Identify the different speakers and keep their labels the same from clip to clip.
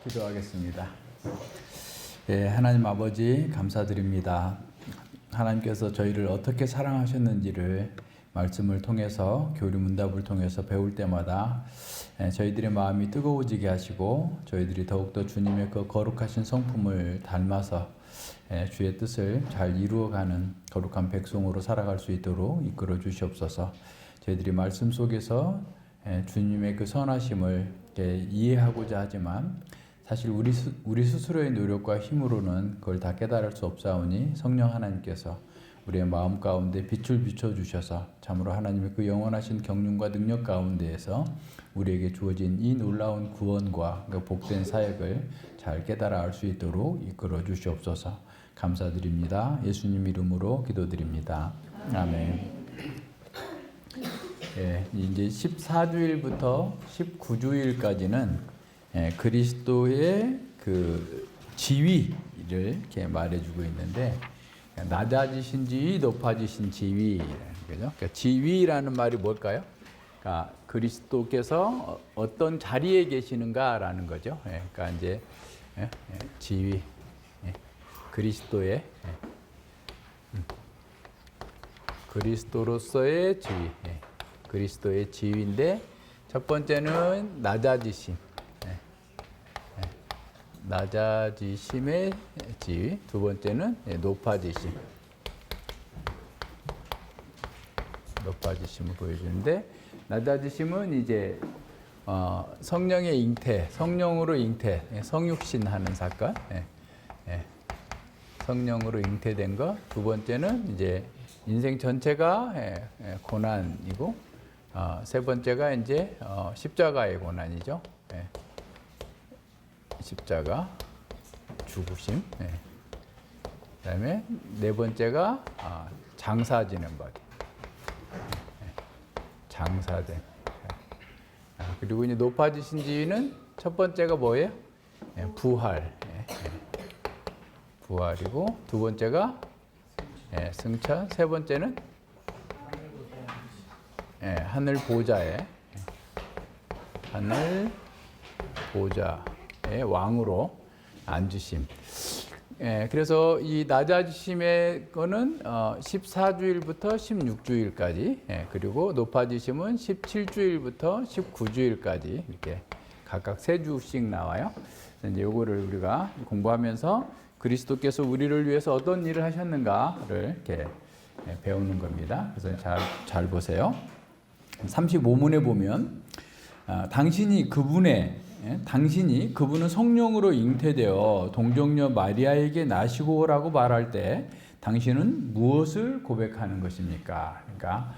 Speaker 1: 기도하겠습니다. 예, 하나님 아버지 감사드립니다. 하나님께서 저희를 어떻게 사랑하셨는지를 말씀을 통해서 교리 문답을 통해서 배울 때마다 저희들의 마음이 뜨거워지게 하시고 저희들이 더욱더 주님의 그 거룩하신 성품을 닮아서 주의 뜻을 잘 이루어가는 거룩한 백성으로 살아갈 수 있도록 이끌어 주시옵소서. 저희들이 말씀 속에서 주님의 그 선하심을 이해하고자 하지만 사실 우리 스스로의 노력과 힘으로는 그걸 다 깨달을 수 없사오니 성령 하나님께서 우리의 마음 가운데 빛을 비춰주셔서 참으로 하나님의 그 영원하신 경륜과 능력 가운데에서 우리에게 주어진 이 놀라운 구원과 그 복된 사역을 잘 깨달아 알 수 있도록 이끌어 주시옵소서. 감사드립니다. 예수님 이름으로 기도드립니다. 아멘. 이제 14주일부터 19주일까지는 그리스도의 그 지위를 이렇게 말해주고 있는데, 낮아지신 지위, 높아지신 지위, 그죠? 그러니까 지위라는 말이 뭘까요? 그러니까 그리스도께서 어떤 자리에 계시는가라는 거죠. 그러니까 이제 지위, 그리스도의 그리스도로서의 지위, 그리스도의 지위인데 첫 번째는 낮아지심의 지위, 두 번째는 높아지심을 보여주는데, 낮아지심은 이제 성령의 잉태, 성령으로 잉태, 성육신하는 사건, 성령으로 잉태된 것. 두 번째는 이제 인생 전체가 고난이고, 세 번째가 이제 십자가의 고난이죠. 십자가, 죽으심. 그다음에 네 번째가 장사지는 것. 장사된. 그리고 이제 높아지신 지위는 첫 번째가 뭐예요? 부활. 부활이고, 두 번째가 승천, 세 번째는 하늘 보좌의 왕으로 앉으심. 그래서 이 낮아지심의 거는 14주일부터 16주일까지, 그리고 높아지심은 17주일부터 19주일까지 이렇게 각각 3주씩 나와요. 이제 요거를 우리가 공부하면서 그리스도께서 우리를 위해서 어떤 일을 하셨는가를 이렇게 배우는 겁니다. 그래서 잘 보세요. 35문에 보면 당신이 그분은 성령으로 잉태되어 동정녀 마리아에게 나시고라고 말할 때 당신은 무엇을 고백하는 것입니까? 그러니까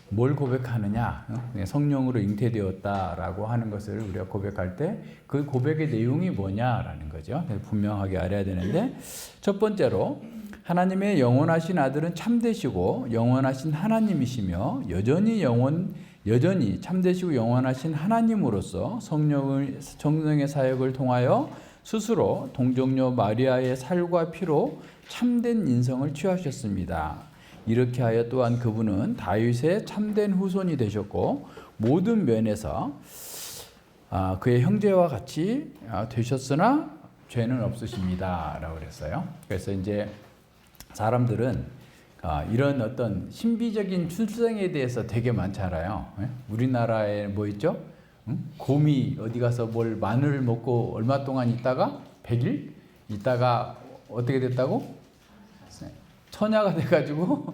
Speaker 1: 뭘 고백하느냐? 성령으로 잉태되었다라고 하는 것을 우리가 고백할 때 그 고백의 내용이 뭐냐라는 거죠. 분명하게 알아야 되는데, 첫 번째로 하나님의 영원하신 아들은 참되시고 영원하신 하나님이시며 여전히 참되시고 영원하신 하나님으로서 성령의 사역을 통하여 스스로 동정녀 마리아의 살과 피로 참된 인성을 취하셨습니다. 이렇게 하여 또한 그분은 다윗의 참된 후손이 되셨고 모든 면에서 그의 형제와 같이 되셨으나 죄는 없으십니다 라고 그랬어요. 그래서 이제 사람들은 이런 어떤 신비적인 출생에 대해서 되게 많잖아요. 우리나라에 뭐 있죠? 곰이 어디 가서 마늘을 먹고 얼마 동안 있다가 100일 있다가 어떻게 됐다고? 처녀가 돼가지고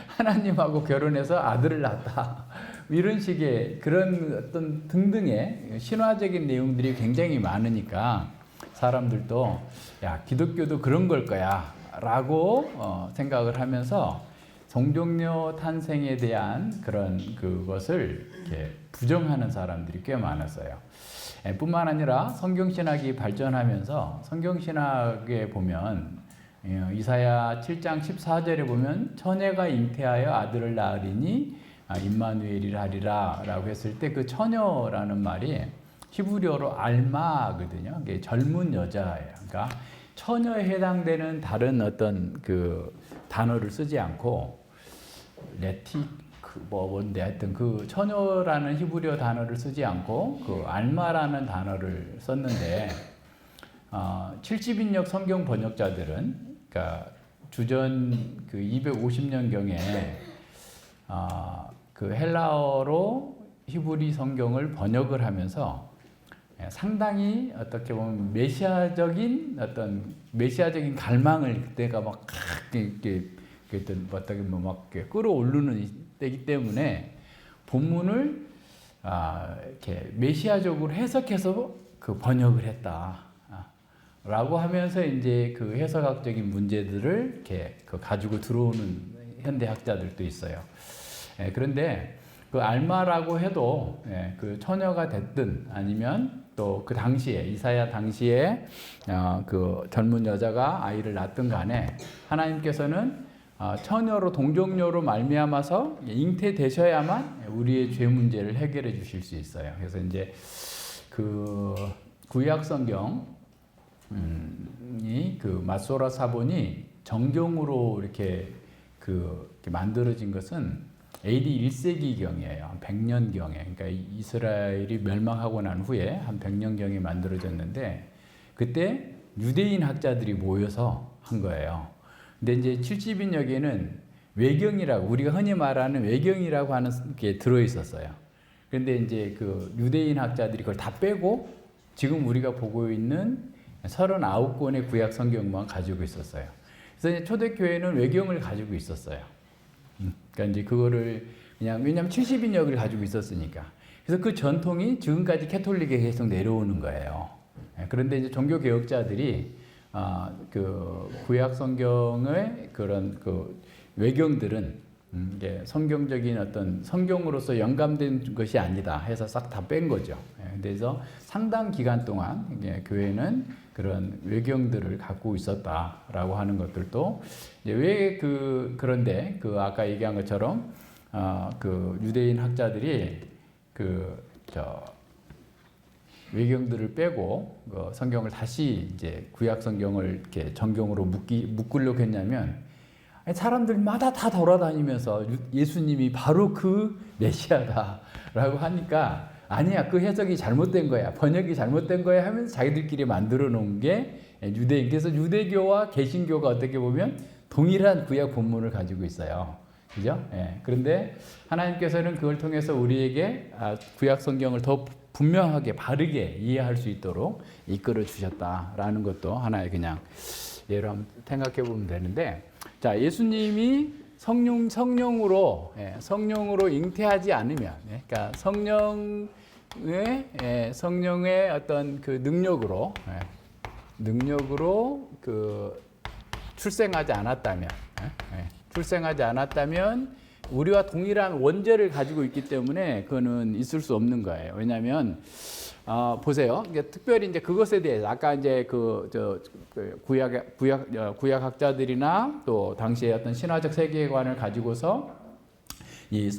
Speaker 1: 하나님하고 결혼해서 아들을 낳았다. 이런 식의 그런 어떤 등등의 신화적인 내용들이 굉장히 많으니까 사람들도 야, 기독교도 그런 걸 거야 라고 생각을 하면서 동정녀 탄생에 대한 그것을 이렇게 부정하는 사람들이 꽤 많았어요. 뿐만 아니라 성경신학이 발전하면서 성경신학에 보면 이사야 7장 14절에 보면 처녀가 잉태하여 아들을 낳으리니 임마누엘이라 하리라 라고 했을 때 그 처녀라는 말이 히브리어로 알마거든요. 이게 젊은 여자예요. 그러니까 처녀에 해당되는 다른 어떤 그 단어를 쓰지 않고 뭔데 하여튼 그 처녀라는 히브리어 단어를 쓰지 않고 그 알마라는 단어를 썼는데, 70인역 성경 번역자들은 그러니까 주전 그 250년경에 그 헬라어로 히브리 성경을 번역을 하면서 상당히 어떻게 보면 메시아적인 갈망을 그때가 막 이렇게 어떻게 막 끌어올르는 때이기 때문에 본문을 이렇게 메시아적으로 해석해서 그 번역을 했다라고 하면서 이제 그 해석학적인 문제들을 이렇게 가지고 들어오는 현대 학자들도 있어요. 그런데 그 알마라고 해도 그 처녀가 됐든 아니면 또 그 당시에 이사야 당시에 그 젊은 여자가 아이를 낳든 간에 하나님께서는 처녀로 동정녀로 말미암아서 잉태되셔야만 우리의 죄 문제를 해결해 주실 수 있어요. 그래서 이제 그 구약 성경이 그 마소라 사본이 정경으로 이렇게 만들어진 것은 AD 1세기경이에요. 한 100년경에. 그러니까 이스라엘이 멸망하고 난 후에 한 100년경에 만들어졌는데 그때 유대인 학자들이 모여서 한 거예요. 근데 이제 70인역에는 외경이라고 우리가 흔히 말하는 외경이라고 하는 게 들어 있었어요. 그런데 이제 그 유대인 학자들이 그걸 다 빼고 지금 우리가 보고 있는 39권의 구약 성경만 가지고 있었어요. 그래서 이제 초대교회는 외경을 가지고 있었어요. 그러니까 이제 그거를 그냥 왜냐하면 70인역을 가지고 있었으니까. 그래서 그 전통이 지금까지 캐톨릭에 계속 내려오는 거예요. 그런데 이제 종교 개혁자들이 그 구약 성경의 그런 그 외경들은 이게 성경적인 어떤 성경으로서 영감된 것이 아니다 해서 싹 다 뺀 거죠. 그래서 상당 기간 동안 교회는 그런 외경들을 갖고 있었다라고 하는 것들도 이제 왜 그런데 그 아까 얘기한 것처럼 그 유대인 학자들이 외경들을 빼고 성경을 다시 이제 구약 성경을 이렇게 정경으로 묶으려고 했냐면 사람들마다 다 돌아다니면서 예수님이 바로 그 메시아다라고 하니까 아니야 그 해석이 잘못된 거야 번역이 잘못된 거야 하면서 자기들끼리 만들어 놓은 게 유대인. 그래서 유대교와 개신교가 어떻게 보면 동일한 구약 본문을 가지고 있어요. 그죠? 그런데 하나님께서는 그걸 통해서 우리에게 구약 성경을 더 분명하게 바르게 이해할 수 있도록 이끌어 주셨다라는 것도 하나의 그냥 예로 한번 생각해 보면 되는데, 자 예수님이 성령으로 잉태하지 않으면, 그러니까 성령의 어떤 그 능력으로 그 출생하지 않았다면 우리와 동일한 원죄를 가지고 있기 때문에 그거는 있을 수 없는 거예요. 왜냐하면 보세요. 특별히 이제 그것에 대해서 아까 이제 구약 학자들이나 또 당시의 어떤 신화적 세계관을 가지고서 이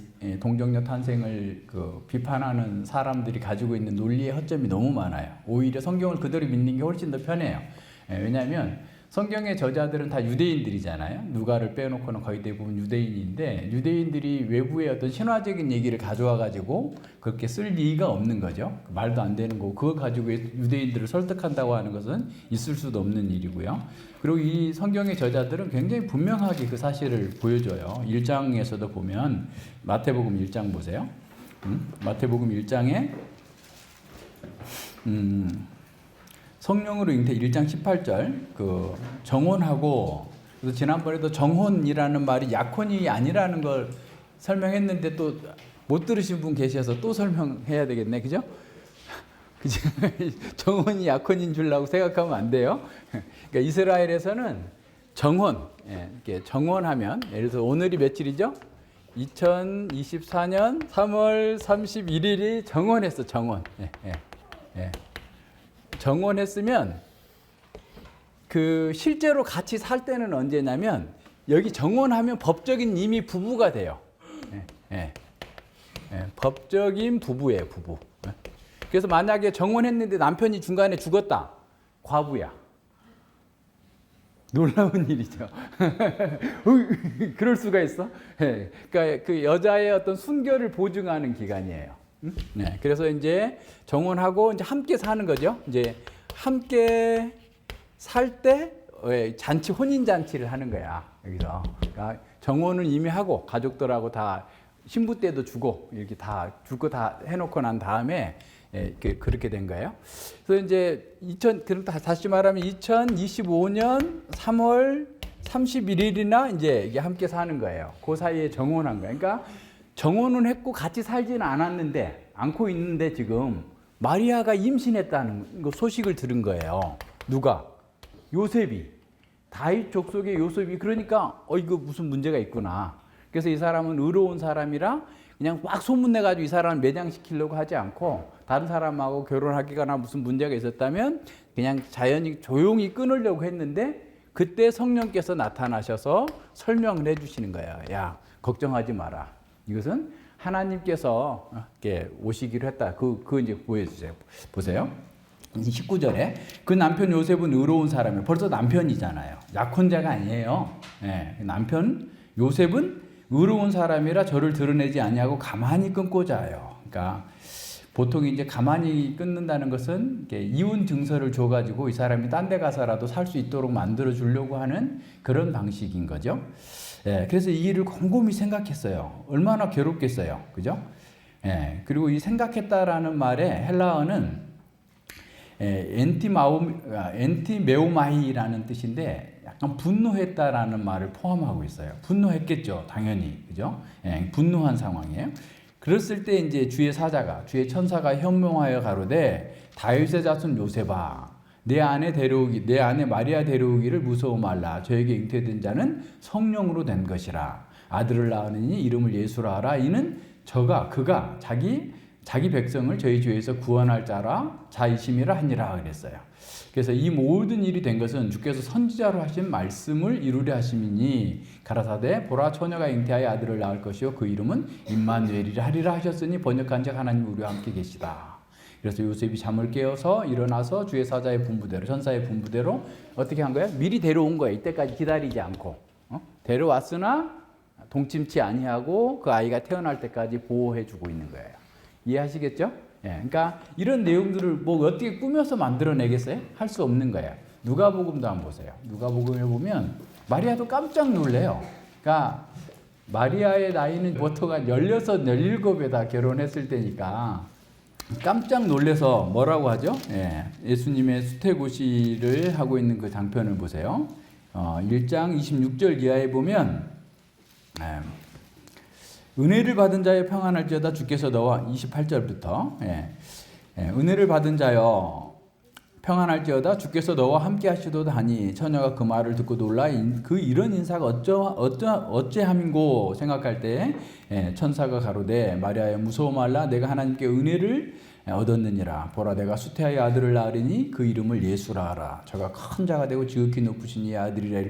Speaker 1: 동정녀 탄생을 비판하는 사람들이 가지고 있는 논리의 허점이 너무 많아요. 오히려 성경을 그대로 믿는 게 훨씬 더 편해요. 왜냐하면 성경의 저자들은 다 유대인들이잖아요. 누가를 빼놓고는 거의 대부분 유대인인데 유대인들이 외부의 어떤 신화적인 얘기를 가져와 가지고 그렇게 쓸 리가 없는 거죠. 말도 안 되는 거고 그거 가지고 유대인들을 설득한다고 하는 것은 있을 수도 없는 일이고요. 그리고 이 성경의 저자들은 굉장히 분명하게 그 사실을 보여줘요. 1장에서도 보면 마태복음 1장 보세요. 마태복음 1장에 성령으로 잉태 1장 18절 정혼하고, 그래서 지난번에도 정혼이라는 말이 약혼이 아니라는 걸 설명했는데 또 못 들으신 분 계셔서 또 설명해야 되겠네, 그죠? 정혼이 약혼인 줄라고 생각하면 안 돼요. 그러니까 이스라엘에서는 정혼하면 예를 들어서 오늘이 며칠이죠? 2024년 3월 31일이 정혼했어, 정혼. 정혼했으면 실제로 같이 살 때는 언제냐면 여기 정혼하면 법적인 이미 부부가 돼요. 법적인 부부예요, 부부. 그래서 만약에 정혼했는데 남편이 중간에 죽었다, 과부야. 놀라운 일이죠. 그럴 수가 있어? 그러니까 그 여자의 어떤 순결을 보증하는 기간이에요. 그래서 이제 정혼하고 이제 함께 사는 거죠. 이제 함께 살 때 잔치 혼인 잔치를 하는 거야 여기서. 그러니까 정혼은 이미 하고 가족들하고 다 신부 때도 주고 이렇게 다 주고 다 해놓고 난 다음에 그렇게 된 거예요. 그래서 이제 그럼 다시 말하면 2025년 3월 31일이나 이제 이게 함께 사는 거예요. 그 사이에 정혼한 거예요. 그러니까 정혼은 했고 같이 살지는 않고 있는데 지금 마리아가 임신했다는 거 소식을 들은 거예요. 누가? 요셉이. 다윗 족속의 요셉이. 그러니까 이거 무슨 문제가 있구나. 그래서 이 사람은 의로운 사람이라 그냥 막 소문내가지고 이 사람을 매장시키려고 하지 않고 다른 사람하고 결혼하기거나 무슨 문제가 있었다면 그냥 자연히 조용히 끊으려고 했는데 그때 성령께서 나타나셔서 설명을 해주시는 거예요. 야, 걱정하지 마라. 이것은 하나님께서 이렇게 오시기로 했다. 그 이제 보여주세요. 보세요. 19절에 그 남편 요셉은 의로운 사람이에요. 벌써 남편이잖아요. 약혼자가 아니에요. 네, 남편 요셉은 의로운 사람이라 저를 드러내지 아니하고 가만히 끊고자 해요. 그러니까 보통 이제 가만히 끊는다는 것은 이혼 증서를 줘가지고 이 사람이 딴 데 가서라도 살 수 있도록 만들어 주려고 하는 그런 방식인 거죠. 예, 그래서 이 일을 곰곰이 생각했어요. 얼마나 괴롭겠어요. 그죠? 예, 그리고 이 생각했다라는 말에 헬라어는 엔티메오마이라는 뜻인데 약간 분노했다라는 말을 포함하고 있어요. 분노했겠죠, 당연히. 그죠? 예, 분노한 상황이에요. 그랬을 때 이제 주의 천사가 현명하여 가로되 다윗의 자손 요셉아, 내 아내 마리아 데려오기를 무서워 말라. 저에게 잉태된 자는 성령으로 된 것이라. 아들을 낳으니 이름을 예수라 하라. 이는 그가 자기 백성을 저희 죄에서 구원할 자이심이라 하니라 그랬어요. 그래서 이 모든 일이 된 것은 주께서 선지자로 하신 말씀을 이루려 하심이니 가라사대 보라 처녀가 잉태하여 아들을 낳을 것이요 그 이름은 임마누엘이라 하리라 하셨으니 번역한즉 하나님 우리와 함께 계시다. 그래서 요셉이 잠을 깨어서 일어나서 주의 사자의 분부대로 천사의 분부대로 어떻게 한 거예요? 미리 데려온 거예요. 이때까지 기다리지 않고 데려왔으나 동침치 아니하고 그 아이가 태어날 때까지 보호해주고 있는 거예요. 이해하시겠죠? 예, 그러니까 이런 내용들을 뭐 어떻게 꾸며서 만들어내겠어요? 할 수 없는 거예요. 누가복음도 한번 보세요. 누가복음에 보면 마리아도 깜짝 놀래요. 그러니까 마리아의 나이는 보통 한 16, 17에 다 결혼했을 때니까 깜짝 놀래서 뭐라고 하죠? 예, 예수님의 수태고시를 하고 있는 그 장편을 보세요. 1장 26절 이하에 보면 은혜를 받은 자여 평안할지어다 주께서 너와 28절부터 은혜를 받은 자여 평안할지어다 주께서 너와 함께 하시도다 하니 처녀가 그 말을 듣고 놀라 그 이런 인사가 어째함인고 생각할 때 천사가 가로되 마리아여 무서워 말라 내가 하나님께 은혜를 얻었느니라. 보라 내가 수태하여 아들을 낳으리니 그 이름을 예수라 하라. 저가 큰 자가 되고 지극히 높으신 이의 아들이라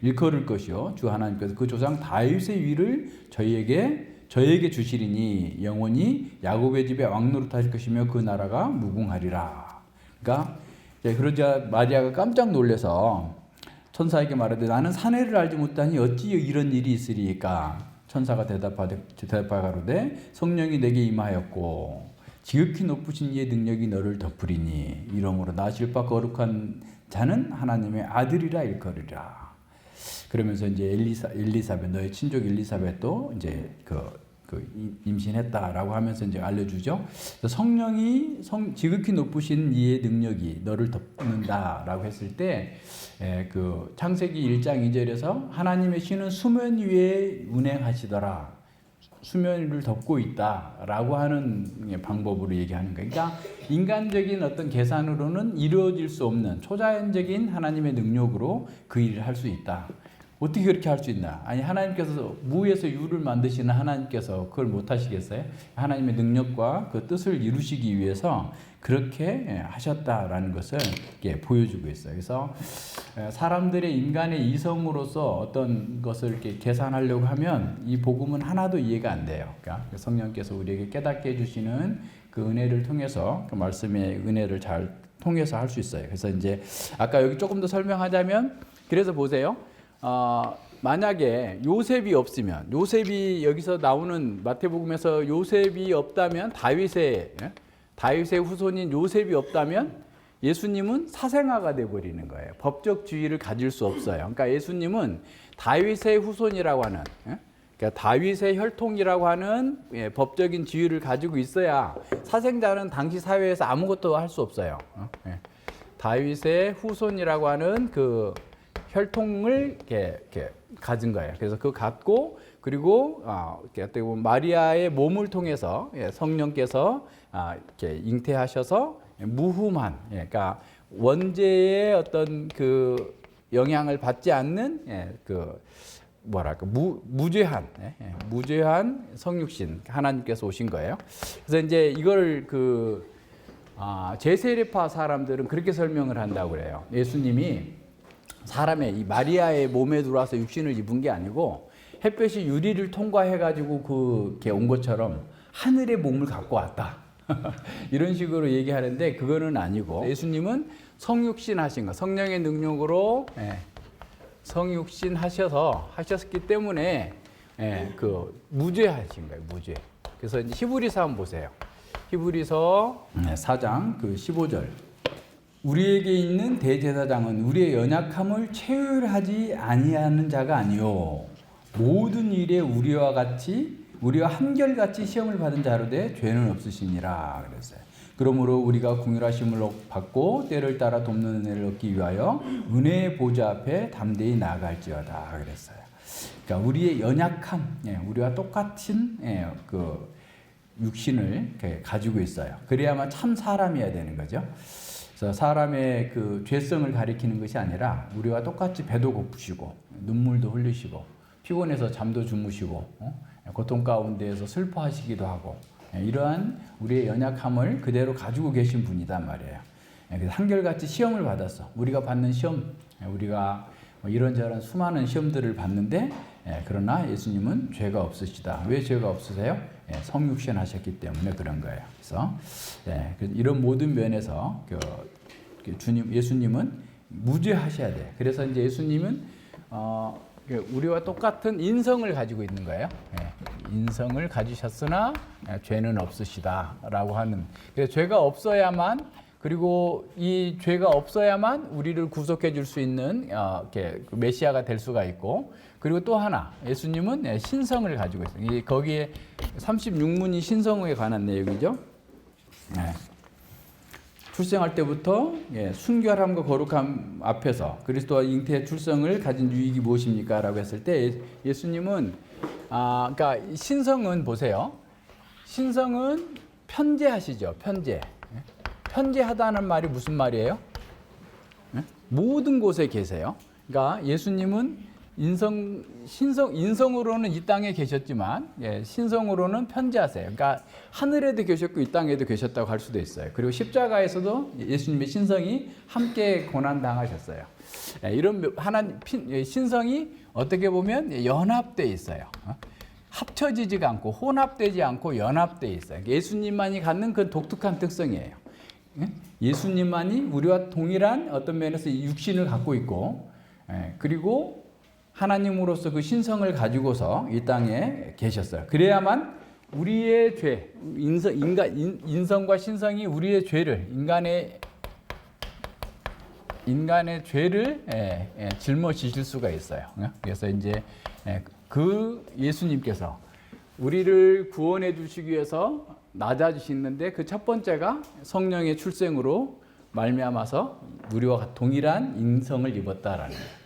Speaker 1: 일컬을 것이요 주 하나님께서 그 조상 다윗의 위를 저희에게 주시리니 영원히 야곱의 집에 왕노릇 하실 것이며 그 나라가 무궁하리라. 그러니까 그러자 마리아가 깜짝 놀라서 천사에게 말하되 나는 사내를 알지 못하니 어찌 이런 일이 있으리까. 천사가 대답하가로되 성령이 내게 임하였고 지극히 높으신 이의 능력이 너를 덮으리니 이러므로 나실 바 거룩한 자는 하나님의 아들이라 일컬으리라. 그러면서 이제 엘리사벳 너의 친족 엘리사벳도 이제 임신했다라고 하면서 이제 알려주죠. 성령이 지극히 높으신 이의 능력이 너를 덮는다라고 했을 때 그 창세기 1장 2절에서 하나님의 신은 수면 위에 운행하시더라. 수면 위를 덮고 있다라고 하는 방법으로 얘기하는 거예요. 그러니까 인간적인 어떤 계산으로는 이루어질 수 없는 초자연적인 하나님의 능력으로 그 일을 할 수 있다. 어떻게 그렇게 할 수 있나? 아니 하나님께서 무에서 유를 만드시는 하나님께서 그걸 못 하시겠어요? 하나님의 능력과 그 뜻을 이루시기 위해서 그렇게 하셨다라는 것을 보여주고 있어요. 그래서 사람들의 인간의 이성으로서 어떤 것을 이렇게 계산하려고 하면 이 복음은 하나도 이해가 안 돼요. 그러니까 성령께서 우리에게 깨닫게 해주시는 그 은혜를 통해서 그 말씀의 은혜를 잘 통해서 할 수 있어요. 그래서 이제 아까 여기 조금 더 설명하자면 그래서 보세요. 만약에 요셉이 없으면 요셉이 여기서 나오는 마태복음에서 요셉이 없다면 다윗의 후손인 요셉이 없다면 예수님은 사생아가 돼버리는 거예요. 법적 지위를 가질 수 없어요. 그러니까 예수님은 다윗의 후손이라고 하는, 그러니까 다윗의 혈통이라고 하는 법적인 지위를 가지고 있어야 사생자는 당시 사회에서 아무것도 할 수 없어요. 다윗의 후손이라고 하는 그 혈통을 이렇게 가진 거예요. 그래서 그거 갖고 그리고 어떻게 보면 마리아의 몸을 통해서 성령께서 이렇게 잉태하셔서 무흠한, 그러니까 원죄의 어떤 그 영향을 받지 않는 그 뭐랄까 무죄한 성육신 하나님께서 오신 거예요. 그래서 이제 이걸 그 제세례파 사람들은 그렇게 설명을 한다고 그래요. 예수님이 사람의 이 마리아의 몸에 들어와서 육신을 입은 게 아니고 햇볕이 유리를 통과해 가지고 그게 온 것처럼 하늘의 몸을 갖고 왔다. 이런 식으로 얘기하는데 그거는 아니고 예수님은 성육신 하신 거, 성령의 능력으로 성육신 하셨기 때문에 그 무죄하신 거예요. 무죄. 그래서 이제 히브리서 한번 보세요. 히브리서 4장 그 15절. 우리에게 있는 대제사장은 우리의 연약함을 체휼하지 아니하는 자가 아니요 모든 일에 우리와 한결같이 시험을 받은 자로 돼 죄는 없으시니라 그랬어요. 그러므로 우리가 긍휼하심을 받고 때를 따라 돕는 은혜를 얻기 위하여 은혜의 보좌 앞에 담대히 나아갈지어다 그랬어요. 그러니까 우리의 연약함, 우리와 똑같은 그 육신을 가지고 있어요. 그래야만 참 사람이어야 되는 거죠. 그래서 사람의 그 죄성을 가리키는 것이 아니라 우리와 똑같이 배도 고프시고 눈물도 흘리시고 피곤해서 잠도 주무시고 고통 가운데에서 슬퍼하시기도 하고 이러한 우리의 연약함을 그대로 가지고 계신 분이단 말이에요. 그래서 한결같이 시험을 받았어. 우리가 받는 시험, 우리가 이런저런 수많은 시험들을 받는데 그러나 예수님은 죄가 없으시다. 왜 죄가 없으세요? 성육신 하셨기 때문에 그런 거예요. 그래서 이런 모든 면에서 예수님은 무죄하셔야 돼. 그래서 이제 예수님은 우리와 똑같은 인성을 가지고 있는 거예요. 인성을 가지셨으나 죄는 없으시다라고 하는. 그래서 죄가 없어야만, 그리고 이 죄가 없어야만 우리를 구속해 줄 수 있는 메시아가 될 수가 있고, 그리고 또 하나 예수님은 신성을 가지고 있어요. 거기에 36문이 신성에 관한 내용이죠. 출생할 때부터 순결함과 거룩함 앞에서 그리스도와 잉태의 출생을 가진 유익이 무엇입니까? 라고 했을 때 예수님은 그러니까 신성은 보세요. 신성은 편재하시죠. 편재하다는 말이 무슨 말이에요? 모든 곳에 계세요. 그러니까 예수님은 인성으로는 이 땅에 계셨지만 신성으로는 편재하세요. 그러니까 하늘에도 계셨고 이 땅에도 계셨다고 할 수도 있어요. 그리고 십자가에서도 예수님의 신성이 함께 고난 당하셨어요. 이런 하나님 신성이 어떻게 보면 연합되어 있어요. 합쳐지지가 않고 혼합되지 않고 연합되어 있어요. 예수님만이 갖는 그 독특한 특성이에요. 예수님만이 우리와 동일한 어떤 면에서 육신을 갖고 있고, 그리고 하나님으로서 그 신성을 가지고서 이 땅에 계셨어요. 그래야만 우리의 죄, 인성과 신성이 우리의 죄를, 인간의 죄를 짊어지실 수가 있어요. 그래서 이제 그 예수님께서 우리를 구원해 주시기 위해서 낮아지시는데 그 첫 번째가 성령의 출생으로 말미암아서 우리와 동일한 인성을 입었다라는 거예요.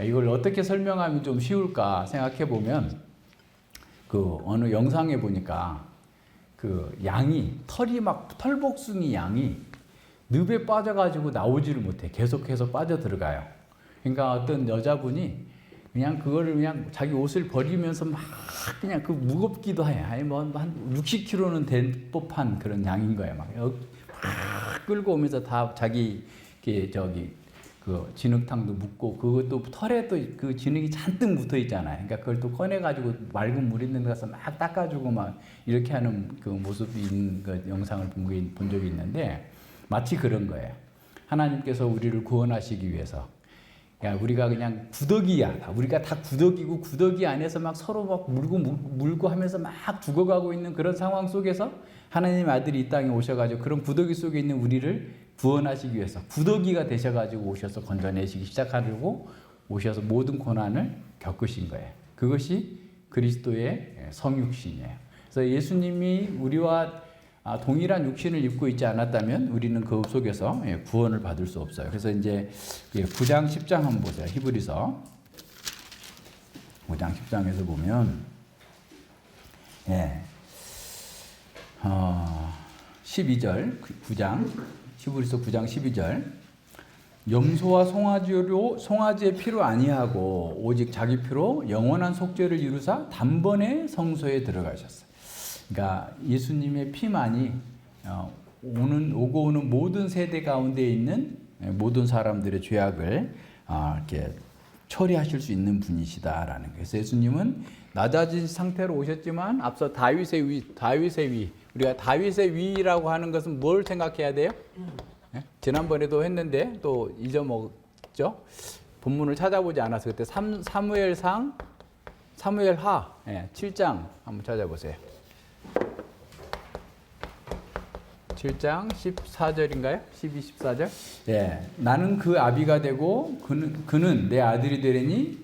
Speaker 1: 이걸 어떻게 설명하면 좀 쉬울까 생각해 보면 그 어느 영상에 보니까 그 양이 털복숭이 양이 늪에 빠져가지고 나오지를 못해. 계속해서 빠져 들어가요. 그러니까 어떤 여자분이 그냥 그거를 그냥 자기 옷을 버리면서 막 그냥 그 무겁기도 해. 아니 뭐 한 60kg는 된 법한 그런 양인 거예요. 막 끌고 오면서 다 자기 그 진흙탕도 묻고 그것도 털에도 그 진흙이 잔뜩 묻어 있잖아요. 그러니까 그걸 또 꺼내 가지고 맑은 물 있는 데 가서 막 닦아주고 막 이렇게 하는 그 모습이 있는 그 영상을 본 적이 있는데 마치 그런 거예요. 하나님께서 우리를 구원하시기 위해서. 우리가 그냥 구더기야. 우리가 다 구더기고 구더기 안에서 막 서로 막 물고 하면서 막 죽어가고 있는 그런 상황 속에서 하나님 아들이 이 땅에 오셔가지고 그런 구더기 속에 있는 우리를 구원하시기 위해서 구더기가 되셔가지고 오셔서 건져내시기 시작하려고 오셔서 모든 고난을 겪으신 거예요. 그것이 그리스도의 성육신이에요. 그래서 예수님이 우리와 동일한 육신을 입고 있지 않았다면 우리는 그 속에서 구원을 받을 수 없어요. 그래서 이제 9장 10장 한번 보세요. 히브리서 9장 10장에서 보면 12절 9장 히브리서 9장 12절 염소와 송아지의 피로 아니하고 오직 자기 피로 영원한 속죄를 이루사 단번에 성소에 들어가셨어요. 그러니까 예수님의 피만이 오고 오는 모든 세대 가운데 있는 모든 사람들의 죄악을 이렇게 처리하실 수 있는 분이시다라는 거예요. 그래서 예수님은 낮아진 상태로 오셨지만 앞서 다윗의 위. 우리가 다윗의 위라고 하는 것은 뭘 생각해야 돼요? 네? 지난번에도 했는데 또 잊어먹었죠? 본문을 찾아보지 않아서 그때 사무엘하 7장 한번 찾아보세요. 7장 14절인가요? 12, 14절? 예, 나는 그 아비가 되고 그는 내 아들이 되리니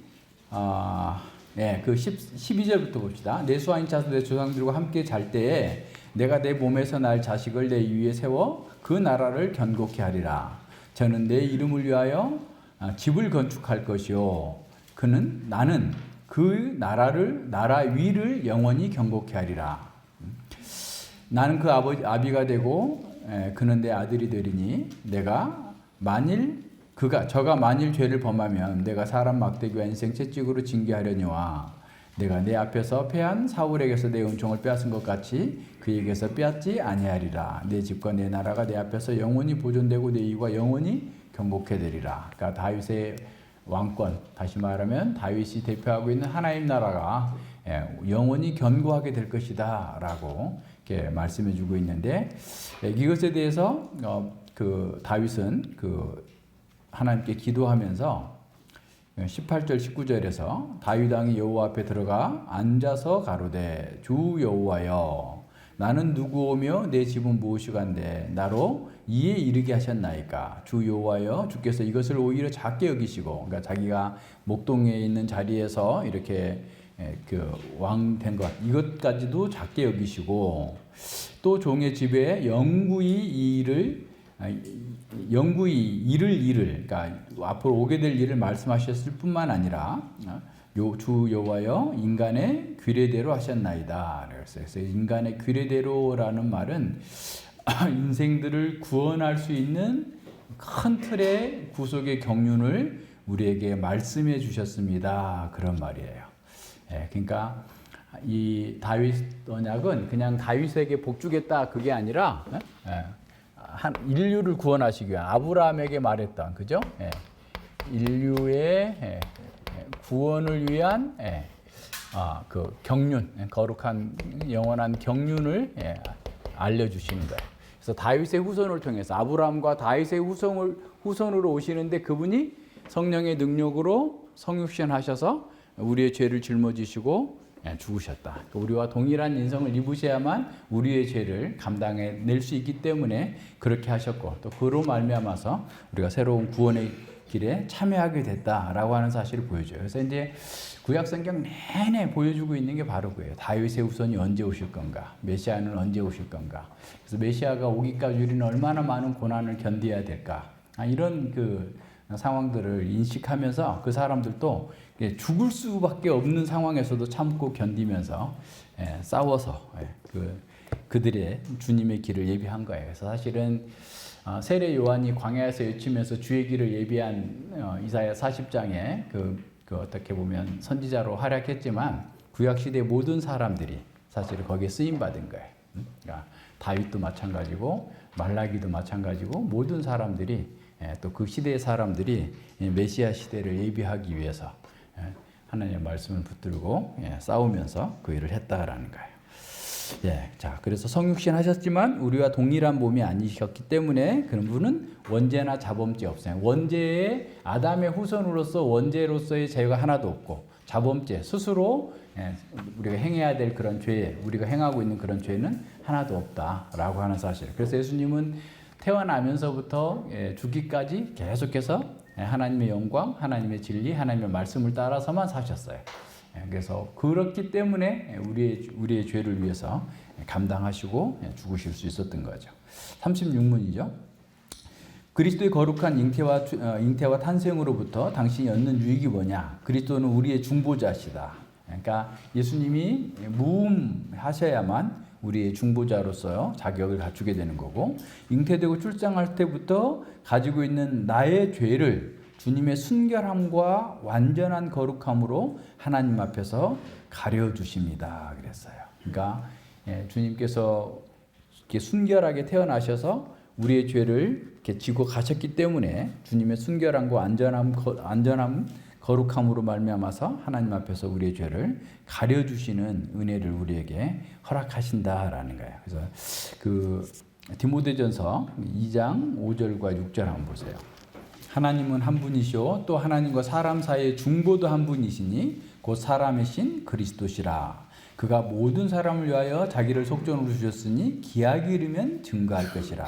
Speaker 1: 그 12절부터 봅시다. 내 수하인 차서 내 조상들과 함께 잘 때에 내가 내 몸에서 날 자식을 내 위에 세워 그 나라를 견고케 하리라. 저는 내 이름을 위하여 집을 건축할 것이요 나는 그 나라 위를 영원히 견고케 하리라. 나는 그 아비가 되고 그는 내 아들이 되리니 저가 만일 죄를 범하면 내가 사람 막대기와 인생 채찍으로 징계하려니와 내가 내 앞에서 패한 사울에게서 내 은총을 빼앗은 것 같이 그에게서 빼앗지 아니하리라. 내 집과 내 나라가 내 앞에서 영원히 보존되고 내 이가 영원히 견고케 되리라. 그러니까 다윗의 왕권, 다시 말하면 다윗이 대표하고 있는 하나님 나라가 영원히 견고하게 될 것이다 라고 이렇게 말씀해 주고 있는데, 이것에 대해서 그 다윗은 하나님께 기도하면서 18절 19절에서 다윗 왕이 여호와 앞에 들어가 앉아서 가로되 주 여호와여 나는 누구오며 내 집은 무엇이간데 나로 이에 이르게 하셨나이까. 주 여호와여 주께서 이것을 오히려 작게 여기시고, 그러니까 자기가 목동에 있는 자리에서 이렇게 왕 된 것 이것까지도 작게 여기시고, 또 종의 집에 영구히 일을 그러니까 앞으로 오게 될 일을 말씀하셨을 뿐만 아니라 주 여호와여 인간의 규례대로 하셨나이다. 그래서 인간의 규례대로라는 말은 인생들을 구원할 수 있는 큰 틀의 구속의 경륜을 우리에게 말씀해 주셨습니다. 그런 말이에요. 그러니까 이 다윗 언약은 그냥 다윗에게 복 주겠다 그게 아니라 인류를 구원하시기 위한 아브라함에게 말했던, 그죠? 인류의 구원을 위한 그 경륜, 거룩한 영원한 경륜을 알려주시는 거예요. 그래서 다윗의 후손을 통해서 아브라함과 다윗의 후손으로 오시는데 그분이 성령의 능력으로 성육신하셔서 우리의 죄를 짊어지시고 죽으셨다. 우리와 동일한 인성을 입으셔야만 우리의 죄를 감당해낼 수 있기 때문에 그렇게 하셨고, 또 그로 말미암아서 우리가 새로운 구원의 길에 참여하게 됐다라고 하는 사실을 보여줘요. 그래서 이제 구약성경 내내 보여주고 있는 게 바로 그예요. 다윗의 후손이 언제 오실 건가? 메시아는 언제 오실 건가? 그래서 메시아가 오기까지 우리는 얼마나 많은 고난을 견뎌야 될까? 이런 상황들을 인식하면서 그 사람들도 죽을 수밖에 없는 상황에서도 참고 견디면서 싸워서 그들의 주님의 길을 예비한 거예요. 그래서 사실은 세례 요한이 광야에서 외치면서 주의 길을 예비한 이사야 40장에 어떻게 보면 선지자로 활약했지만 구약 시대 모든 사람들이 사실 거기에 쓰임 받은 거예요. 그러니까 다윗도 마찬가지고 말라기도 마찬가지고 모든 사람들이 또 그 시대의 사람들이 메시아 시대를 예비하기 위해서 하나님의 말씀을 붙들고 싸우면서 그 일을 했다라는 거예요. 자, 그래서 성육신 하셨지만 우리와 동일한 몸이 아니셨기 때문에 그런 분은 원죄나 자범죄 없어요. 원죄의 아담의 후손으로서 원죄로서의 죄가 하나도 없고, 자범죄 스스로 우리가 행해야 될 그런 죄, 우리가 행하고 있는 그런 죄는 하나도 없다라고 하는 사실. 그래서 예수님은 태어나면서부터 죽기까지 계속해서 하나님의 영광, 하나님의 진리, 하나님의 말씀을 따라서만 사셨어요. 그래서 그렇기 때문에 우리의 죄를 위해서 감당하시고 죽으실 수 있었던 거죠. 36문이죠. 그리스도의 거룩한 잉태와 탄생으로부터 당신이 얻는 유익이 뭐냐? 그리스도는 우리의 중보자시다. 그러니까 예수님이 무음하셔야만 우리의 중보자로서 자격을 갖추게 되는 거고, 잉태되고 출생할 때부터 가지고 있는 나의 죄를 주님의 순결함과 완전한 거룩함으로 하나님 앞에서 가려주십니다. 그랬어요. 그러니까 주님께서 이렇게 순결하게 태어나셔서 우리의 죄를 이렇게 지고 가셨기 때문에 주님의 순결함과 안전함, 거룩함으로 말미암아서 하나님 앞에서 우리의 죄를 가려주시는 은혜를 우리에게 허락하신다라는 거예요. 그래서 그 디모데전서 2장 5절과 6절 한번 보세요. 하나님은 한 분이시오 또 하나님과 사람 사이의 중보도 한 분이시니 곧 사람이신 그리스도시라. 그가 모든 사람을 위하여 자기를 속전으로 주셨으니 기약이 이르면 증거할 것이라.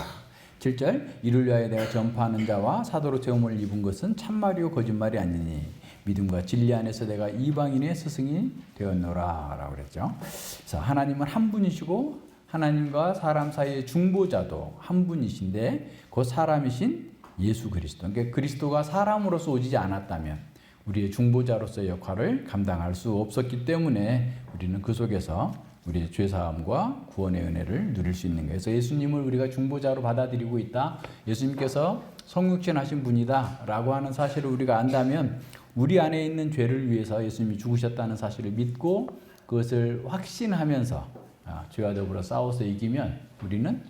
Speaker 1: 7절 이를 위하여 내가 전파하는 자와 사도로 세움을 입은 것은 참말이요 거짓말이 아니니 믿음과 진리 안에서 내가 이방인의 스승이 되었노라 라고 그랬죠. 그래서 하나님은 한 분이시고 하나님과 사람 사이의 중보자도 한 분이신데 그 사람이신 예수 그리스도. 그러니까 그리스도가 사람으로서 오지 않았다면 우리의 중보자로서의 역할을 감당할 수 없었기 때문에 우리는 그 속에서 우리의 죄사함과 구원의 은혜를 누릴 수 있는 거예요. 그래서 예수님을 우리가 중보자로 받아들이고 있다. 예수님께서 성육신하신 분이다 라고 하는 사실을 우리가 안다면 우리 안에 있는 죄를 위해서 예수님이 죽으셨다는 사실을 믿고 그것을 확신하면서 죄와 더불어 싸워서 이기면 우리는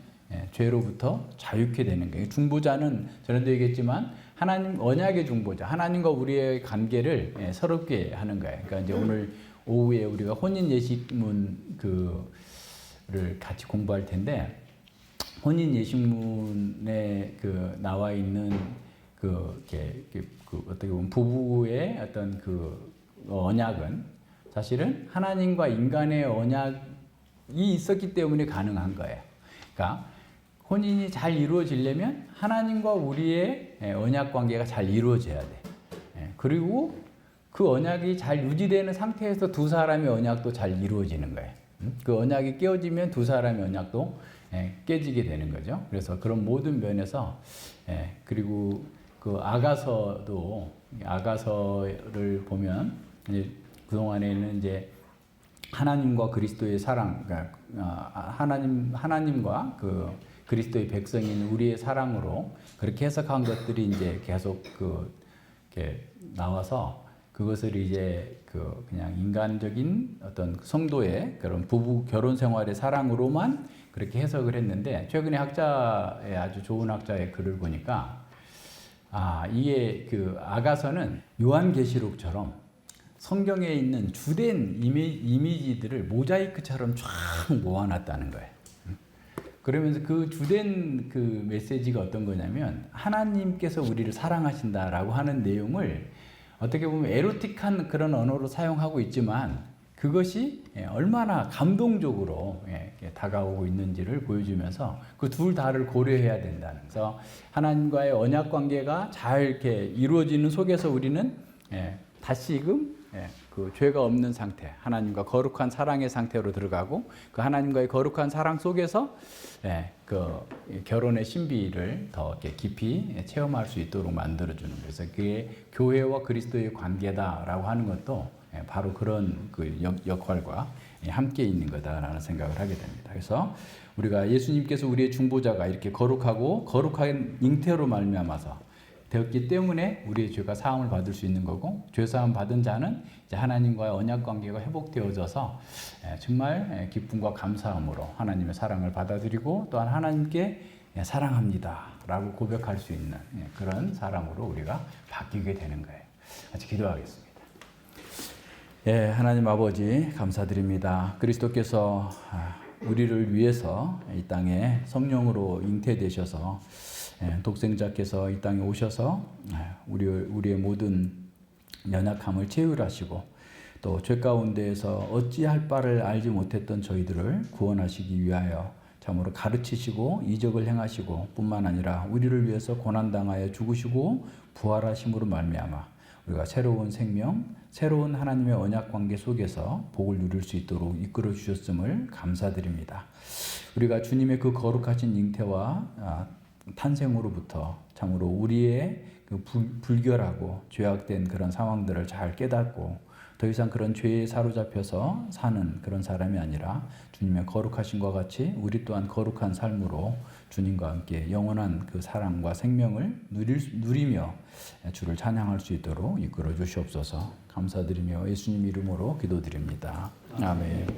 Speaker 1: 죄로부터 자유케 되는 거예요. 중보자는 전에도 얘기했지만 하나님 언약의 중보자, 하나님과 우리의 관계를 서럽게 하는 거예요. 그러니까 이제 오늘 오후에 우리가 혼인 예식문을 같이 공부할 텐데 혼인 예식문에 나와 있는 어떻게 보면 부부의 어떤 그 언약은 사실은 하나님과 인간의 언약이 있었기 때문에 가능한 거예요. 그러니까 혼인이 잘 이루어지려면 하나님과 우리의 언약 관계가 잘 이루어져야 돼. 그리고 그 언약이 잘 유지되는 상태에서 두 사람의 언약도 잘 이루어지는 거예요. 그 언약이 깨어지면 두 사람의 언약도 깨지게 되는 거죠. 그래서 그런 모든 면에서 그리고 그 아가서를 보면 이제 그동안에는 이제 하나님과 그리스도의 사랑, 그러니까 하나님과 그 그리스도의 백성인 우리의 사랑으로 그렇게 해석한 것들이 이제 계속 이렇게 나와서 그것을 이제 그냥 인간적인 어떤 성도의 그런 부부 결혼 생활의 사랑으로만 그렇게 해석을 했는데 최근에 아주 좋은 학자의 글을 보니까 이게 아가서는 요한계시록처럼 성경에 있는 주된 이미지들을 모자이크처럼 쫙 모아놨다는 거예요. 그러면서 그 주된 메시지가 어떤 거냐면 하나님께서 우리를 사랑하신다라고 하는 내용을 어떻게 보면 에로틱한 그런 언어로 사용하고 있지만 그것이 얼마나 감동적으로 다가오고 있는지를 보여주면서 그 둘 다를 고려해야 된다는. 그래서 하나님과의 언약 관계가 잘 이렇게 이루어지는 속에서 우리는 다시금 그 죄가 없는 상태, 하나님과 거룩한 사랑의 상태로 들어가고 그 하나님과의 거룩한 사랑 속에서 그 결혼의 신비를 더 이렇게 깊이 체험할 수 있도록 만들어주는. 그래서 그게 교회와 그리스도의 관계다라고 하는 것도 바로 그런 그 역할과 함께 있는 거다라는 생각을 하게 됩니다. 그래서 우리가 예수님께서 우리의 중보자가 이렇게 거룩하고 거룩한 잉태로 말미암아서 되었기 때문에 우리의 죄가 사함을 받을 수 있는 거고 죄 사함 받은 자는 이제 하나님과의 언약 관계가 회복되어져서 정말 기쁨과 감사함으로 하나님의 사랑을 받아들이고 또한 하나님께 사랑합니다 라고 고백할 수 있는 그런 사람으로 우리가 바뀌게 되는 거예요. 같이 기도하겠습니다. 하나님 아버지 감사드립니다. 그리스도께서 우리를 위해서 이 땅에 성령으로 잉태되셔서 독생자께서 이 땅에 오셔서 우리의 모든 연약함을 채울하시고 또 죄 가운데에서 어찌할 바를 알지 못했던 저희들을 구원하시기 위하여 참으로 가르치시고 이적을 행하시고 뿐만 아니라 우리를 위해서 고난당하여 죽으시고 부활하심으로 말미암아 우리가 새로운 생명, 새로운 하나님의 언약 관계 속에서 복을 누릴 수 있도록 이끌어 주셨음을 감사드립니다. 우리가 주님의 그 거룩하신 잉태와 탄생으로부터 참으로 우리의 그 불결하고 죄악된 그런 상황들을 잘 깨닫고 더 이상 그런 죄에 사로잡혀서 사는 그런 사람이 아니라 주님의 거룩하심과 같이 우리 또한 거룩한 삶으로 주님과 함께 영원한 그 사랑과 생명을 누리며 주를 찬양할 수 있도록 이끌어 주시옵소서. 감사드리며 예수님 이름으로 기도드립니다. 아멘.